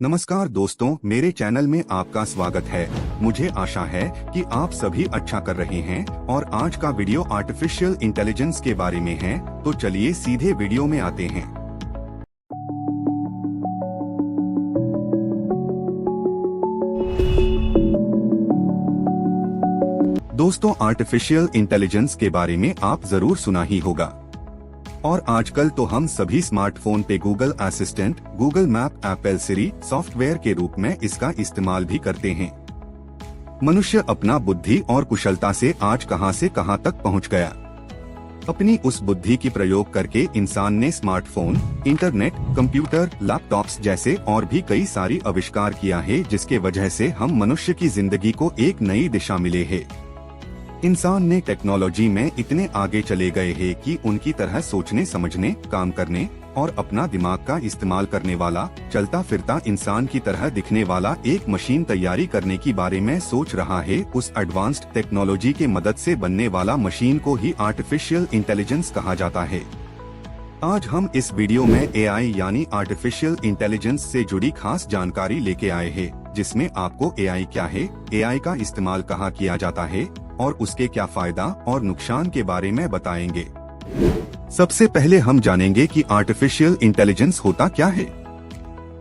नमस्कार दोस्तों, मेरे चैनल में आपका स्वागत है। मुझे आशा है कि आप सभी अच्छा कर रहे हैं और आज का वीडियो आर्टिफिशियल इंटेलिजेंस के बारे में है। तो चलिए सीधे वीडियो में आते हैं। दोस्तों, आर्टिफिशियल इंटेलिजेंस के बारे में आप जरूर सुना ही होगा और आजकल तो हम सभी स्मार्टफोन पे Google assistant, Google map, Apple Siri software के रूप में इसका इस्तेमाल भी करते हैं। मनुष्य अपना बुद्धि और कुशलता से आज कहां से कहां तक पहुंच गया। अपनी उस बुद्धि की प्रयोग करके इंसान ने स्मार्टफोन, इंटरनेट, कंप्यूटर, लैपटॉप्स जैसे और भी कई सारी आविष्कार किया है, जिसके वजह से हम मनुष्य की जिंदगी को एक नई दिशा मिले है। इंसान ने टेक्नोलॉजी में इतने आगे चले गए हैं कि उनकी तरह सोचने, समझने, काम करने और अपना दिमाग का इस्तेमाल करने वाला, चलता फिरता इंसान की तरह दिखने वाला एक मशीन तैयारी करने की बारे में सोच रहा है। उस एडवांस्ड टेक्नोलॉजी के मदद से बनने वाला मशीन को ही आर्टिफिशियल इंटेलिजेंस कहा जाता है। आज हम इस वीडियो में एआई यानी आर्टिफिशियल इंटेलिजेंस से जुड़ी खास जानकारी लेके आए हैं, जिसमें आपको एआई क्या है, एआई का इस्तेमाल कहाँ किया जाता है और उसके क्या फायदा और नुकसान के बारे में बताएंगे। सबसे पहले हम जानेंगे कि आर्टिफिशियल इंटेलिजेंस होता क्या है।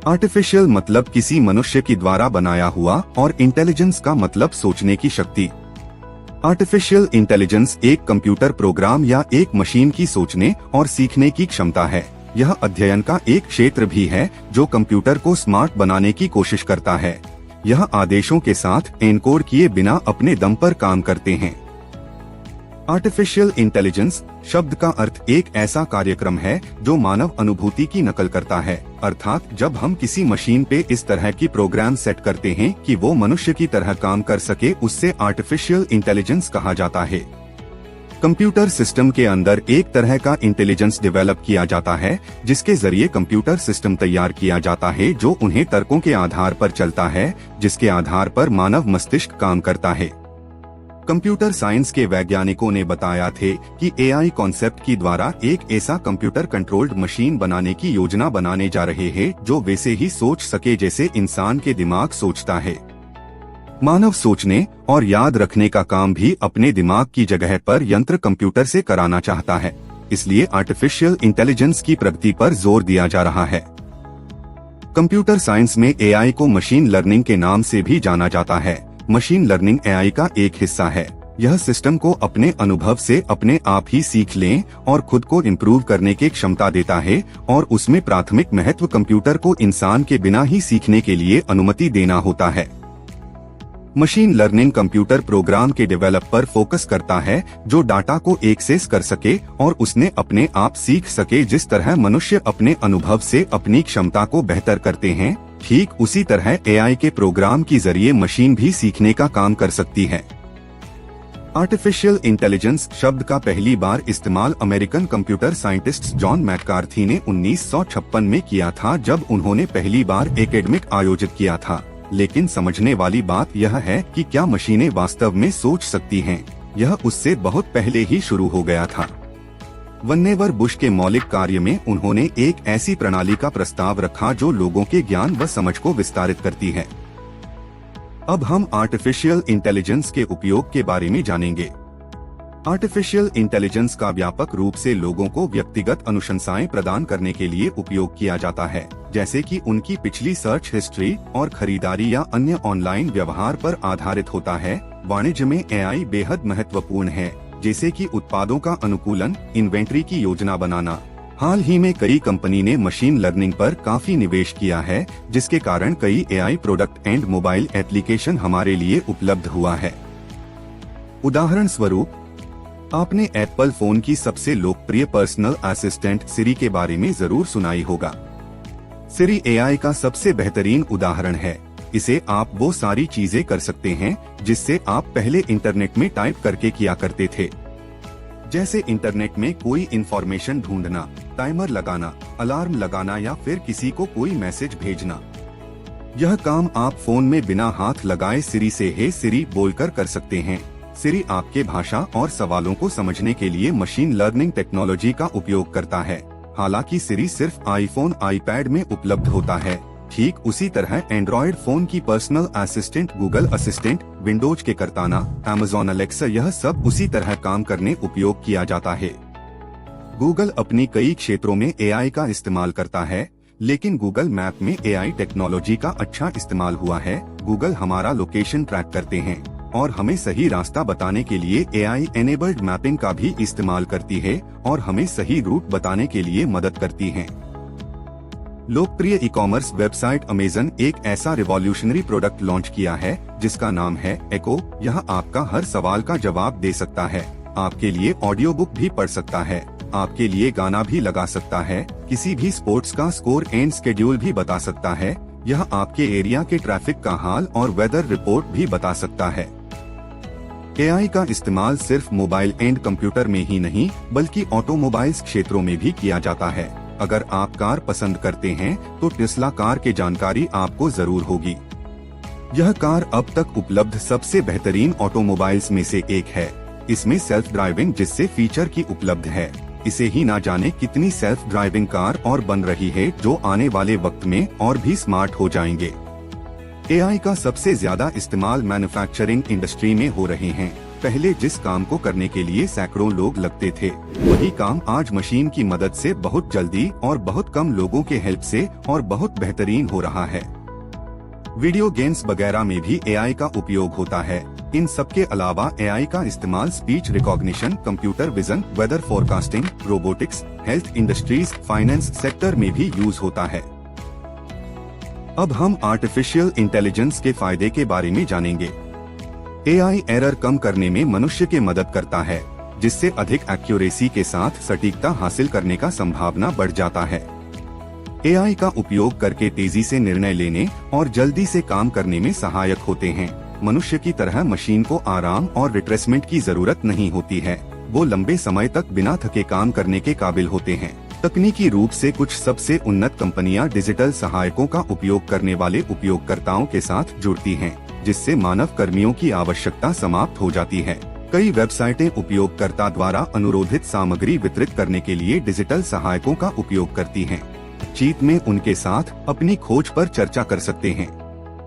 आर्टिफिशियल मतलब किसी मनुष्य की द्वारा बनाया हुआ और इंटेलिजेंस का मतलब सोचने की शक्ति। आर्टिफिशियल इंटेलिजेंस एक कंप्यूटर प्रोग्राम या एक मशीन की सोचने और सीखने की क्षमता है। यह अध्ययन का एक क्षेत्र भी है जो कंप्यूटर को स्मार्ट बनाने की कोशिश करता है। यह आदेशों के साथ एनकोड किए बिना अपने दम पर काम करते हैं। आर्टिफिशियल इंटेलिजेंस शब्द का अर्थ एक ऐसा कार्यक्रम है जो मानव अनुभूति की नकल करता है, अर्थात जब हम किसी मशीन पे इस तरह की प्रोग्राम सेट करते हैं कि वो मनुष्य की तरह काम कर सके, उससे आर्टिफिशियल इंटेलिजेंस कहा जाता है। कंप्यूटर सिस्टम के अंदर एक तरह का इंटेलिजेंस डेवलप किया जाता है, जिसके जरिए कंप्यूटर सिस्टम तैयार किया जाता है जो उन्हें तर्कों के आधार पर चलता है, जिसके आधार पर मानव मस्तिष्क काम करता है। कंप्यूटर साइंस के वैज्ञानिकों ने बताया थे कि एआई कॉन्सेप्ट की द्वारा एक ऐसा कंप्यूटर कंट्रोल्ड मशीन बनाने की योजना बनाने जा रहे हैं जो वैसे ही सोच सके जैसे इंसान के दिमाग सोचता है। मानव सोचने और याद रखने का काम भी अपने दिमाग की जगह पर यंत्र कंप्यूटर से कराना चाहता है, इसलिए आर्टिफिशियल इंटेलिजेंस की प्रगति पर जोर दिया जा रहा है। कंप्यूटर साइंस में एआई को मशीन लर्निंग के नाम से भी जाना जाता है। मशीन लर्निंग एआई का एक हिस्सा है। यह सिस्टम को अपने अनुभव से अपने आप ही सीख लें और खुद को इम्प्रूव करने की क्षमता देता है, और उसमें प्राथमिक महत्व कंप्यूटर को इंसान के बिना ही सीखने के लिए अनुमति देना होता है। मशीन लर्निंग कंप्यूटर प्रोग्राम के डेवलप पर फोकस करता है जो डाटा को एक्सेस कर सके और उसने अपने आप सीख सके। जिस तरह मनुष्य अपने अनुभव से अपनी क्षमता को बेहतर करते हैं, ठीक उसी तरह एआई के प्रोग्राम के जरिए मशीन भी सीखने का काम कर सकती है। आर्टिफिशियल इंटेलिजेंस शब्द का पहली बार इस्तेमाल American computer scientist John McCarthy ने 1956 में किया था, जब उन्होंने पहली बार एकेडमिक आयोजित किया था। लेकिन समझने वाली बात यह है कि क्या मशीनें वास्तव में सोच सकती हैं? यह उससे बहुत पहले ही शुरू हो गया था। वन्नेवर बुश के मौलिक कार्य में उन्होंने एक ऐसी प्रणाली का प्रस्ताव रखा जो लोगों के ज्ञान व समझ को विस्तारित करती है। अब हम आर्टिफिशियल इंटेलिजेंस के उपयोग के बारे में जानेंगे। आर्टिफिशियल इंटेलिजेंस का व्यापक रूप से लोगों को व्यक्तिगत अनुशंसाएं प्रदान करने के लिए उपयोग किया जाता है, जैसे कि उनकी पिछली सर्च हिस्ट्री और खरीदारी या अन्य ऑनलाइन व्यवहार पर आधारित होता है। वाणिज्य में एआई बेहद महत्वपूर्ण है, जैसे कि उत्पादों का अनुकूलन, इन्वेंट्री की योजना बनाना। हाल ही में कई कंपनी ने मशीन लर्निंग पर काफी निवेश किया है, जिसके कारण कई AI product and mobile application हमारे लिए उपलब्ध हुआ है। उदाहरण स्वरूप, आपने एप्पल फोन की सबसे लोकप्रिय पर्सनल असिस्टेंट सिरी के बारे में जरूर सुनाई होगा। सिरी एआई का सबसे बेहतरीन उदाहरण है। इसे आप वो सारी चीजें कर सकते हैं जिससे आप पहले इंटरनेट में टाइप करके किया करते थे, जैसे इंटरनेट में कोई इंफॉर्मेशन ढूंढना, टाइमर लगाना, अलार्म लगाना या फिर किसी को कोई मैसेज भेजना। यह काम आप फोन में बिना हाथ लगाए सिरी से हे सिरी बोलकर कर सकते हैं। सिरी आपके भाषा और सवालों को समझने के लिए मशीन लर्निंग टेक्नोलॉजी का उपयोग करता है। हालांकि सिरी सिर्फ आईफोन, आईपैड में उपलब्ध होता है, ठीक उसी तरह एंड्रॉयड फोन की personal assistant Google assistant, Windows के करताना, अमेज़न अलेक्सा, यह सब उसी तरह काम करने उपयोग किया जाता है। गूगल अपनी कई क्षेत्रों में एआई का इस्तेमाल करता है, लेकिन गूगल मैप में एआई टेक्नोलॉजी का अच्छा इस्तेमाल हुआ है। गूगल हमारा लोकेशन ट्रैक करते हैं और हमें सही रास्ता बताने के लिए एआई एनेबल्ड मैपिंग का भी इस्तेमाल करती है और हमें सही रूट बताने के लिए मदद करती है। लोकप्रिय ई कॉमर्स वेबसाइट अमेज़न एक ऐसा रिवॉल्यूशनरी प्रोडक्ट लॉन्च किया है जिसका नाम है एको। यह आपका हर सवाल का जवाब दे सकता है, आपके लिए ऑडियो बुक भी पढ़ सकता है, आपके लिए गाना भी लगा सकता है, किसी भी स्पोर्ट्स का स्कोर एंड शेड्यूल भी बता सकता है। यह आपके एरिया के ट्रैफिक का हाल और वेदर रिपोर्ट भी बता सकता है। एआई का इस्तेमाल सिर्फ मोबाइल एंड कंप्यूटर में ही नहीं बल्कि ऑटोमोबाइल्स क्षेत्रों में भी किया जाता है। अगर आप कार पसंद करते हैं तो टेस्ला कार की जानकारी आपको जरूर होगी। यह कार अब तक उपलब्ध सबसे बेहतरीन ऑटोमोबाइल्स में से एक है। इसमें सेल्फ ड्राइविंग जिससे फीचर की उपलब्ध है। इसे ही ना जाने कितनी सेल्फ ड्राइविंग कार और बन रही है जो आने वाले वक्त में और भी स्मार्ट हो जाएंगे। एआई का सबसे ज्यादा इस्तेमाल मैन्युफैक्चरिंग इंडस्ट्री में हो रहे हैं। पहले जिस काम को करने के लिए सैकड़ों लोग लगते थे, वही काम आज मशीन की मदद से बहुत जल्दी और बहुत कम लोगों के हेल्प से और बहुत बेहतरीन हो रहा है। वीडियो गेम्स वगैरह में भी एआई का उपयोग होता है। इन सब के अलावा एआई का इस्तेमाल speech recognition, computer vision, weather forecasting, robotics, health industries, finance sector में भी यूज होता है। अब हम आर्टिफिशियल इंटेलिजेंस के फायदे के बारे में जानेंगे। एआई एरर कम करने में मनुष्य की मदद करता है, जिससे अधिक एक्यूरेसी के साथ सटीकता हासिल करने का संभावना बढ़ जाता है। एआई का उपयोग करके तेजी से निर्णय लेने और जल्दी से काम करने में सहायक होते हैं। मनुष्य की तरह मशीन को आराम और रिट्रेसमेंट की जरूरत नहीं होती है। वो लंबे समय तक बिना थके काम करने के काबिल होते हैं। तकनीकी रूप से कुछ सबसे उन्नत कंपनियां डिजिटल सहायकों का उपयोग करने वाले उपयोगकर्ताओं के साथ जुड़ती हैं, जिससे मानव कर्मियों की आवश्यकता समाप्त हो जाती है। कई वेबसाइटें उपयोगकर्ता द्वारा अनुरोधित सामग्री वितरित करने के लिए डिजिटल सहायकों का उपयोग करती हैं। चीत में उनके साथ अपनी खोज पर चर्चा कर सकते हैं।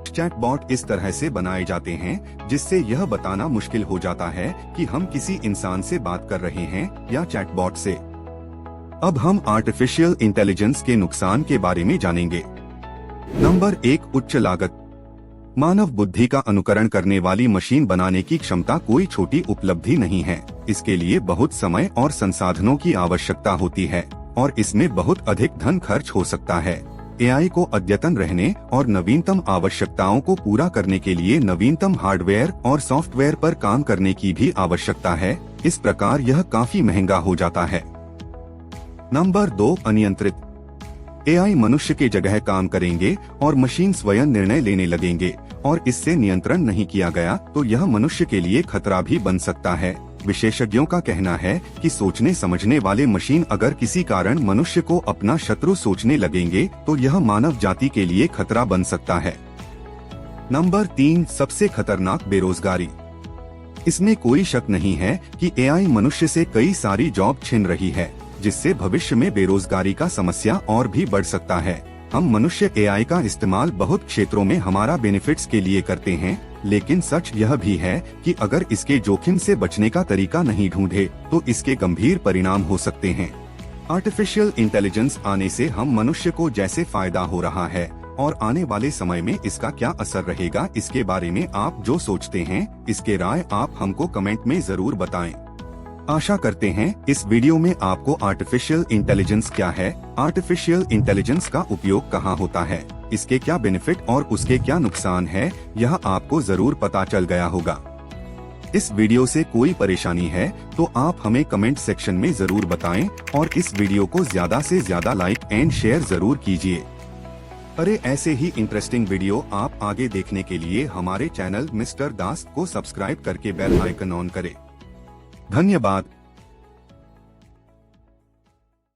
चैटबॉट इस तरह से बनाए जाते हैं जिससे यह बताना मुश्किल हो जाता है कि हम किसी इंसान से बात कर रहे हैं या चैटबॉट से। अब हम आर्टिफिशियल इंटेलिजेंस के नुकसान के बारे में जानेंगे। नंबर 1, उच्च लागत। मानव बुद्धि का अनुकरण करने वाली मशीन बनाने की क्षमता कोई छोटी उपलब्धि नहीं है। इसके लिए बहुत समय और संसाधनों की आवश्यकता होती है और इसमें बहुत अधिक धन खर्च हो सकता है। एआई को अद्यतन रहने और नवीनतम आवश्यकताओं को पूरा करने के लिए नवीनतम हार्डवेयर और सॉफ्टवेयर पर काम करने की भी आवश्यकता है। इस प्रकार यह काफी महंगा हो जाता है। नंबर 2, अनियंत्रित। एआई मनुष्य के जगह काम करेंगे और मशीन स्वयं निर्णय लेने लगेंगे और इससे नियंत्रण नहीं किया गया तो यह मनुष्य के लिए खतरा भी बन सकता है। विशेषज्ञों का कहना है कि सोचने समझने वाले मशीन अगर किसी कारण मनुष्य को अपना शत्रु सोचने लगेंगे तो यह मानव जाति के लिए खतरा बन सकता है। नंबर 3, सबसे खतरनाक, बेरोजगारी। इसमें कोई शक नहीं है कि एआई मनुष्य से कई सारी जॉब छीन रही है, जिससे भविष्य में बेरोजगारी का समस्या और भी बढ़ सकता है। हम मनुष्य एआई का इस्तेमाल बहुत क्षेत्रों में हमारा बेनिफिट्स के लिए करते हैं, लेकिन सच यह भी है कि अगर इसके जोखिम से बचने का तरीका नहीं ढूंढे तो इसके गंभीर परिणाम हो सकते हैं। आर्टिफिशियल इंटेलिजेंस आने से हम मनुष्य को जैसे फायदा हो रहा है और आने वाले समय में इसका क्या असर रहेगा, इसके बारे में आप जो सोचते हैं, इसके राय आप हमको कमेंट में जरूर बताएं। आशा करते हैं इस वीडियो में आपको आर्टिफिशियल इंटेलिजेंस क्या है, आर्टिफिशियल इंटेलिजेंस का उपयोग कहाँ होता है, इसके क्या बेनिफिट और उसके क्या नुकसान है, यह आपको जरूर पता चल गया होगा। इस वीडियो से कोई परेशानी है तो आप हमें कमेंट सेक्शन में जरूर बताएं और इस वीडियो को ज्यादा से ज्यादा लाइक एंड शेयर जरूर कीजिए। अरे ऐसे ही इंटरेस्टिंग वीडियो आप आगे देखने के लिए हमारे चैनल मिस्टर दास को सब्सक्राइब करके बेल आइकन ऑन करें। धन्यवाद।